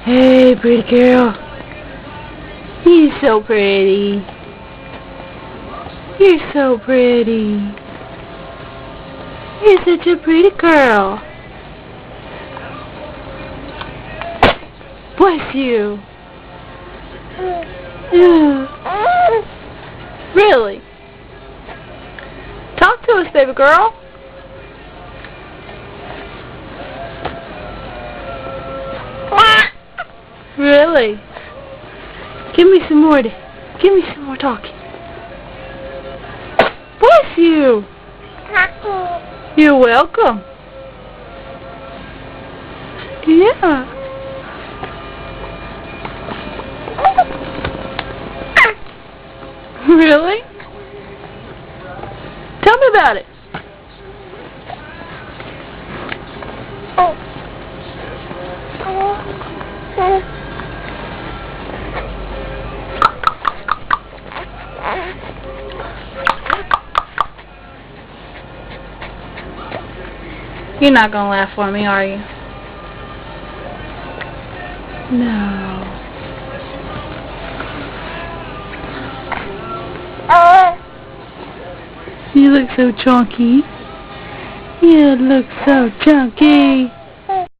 Hey, pretty girl. You're so pretty. You're so pretty. You're such a pretty girl. Bless you. Really? Talk to us, baby girl. Really? Give me some more. Give me some more talking. Bless you. You're welcome. Yeah. Really? Tell me about it. You're not gonna laugh for me, are you? No. You look so chunky. You look so chunky.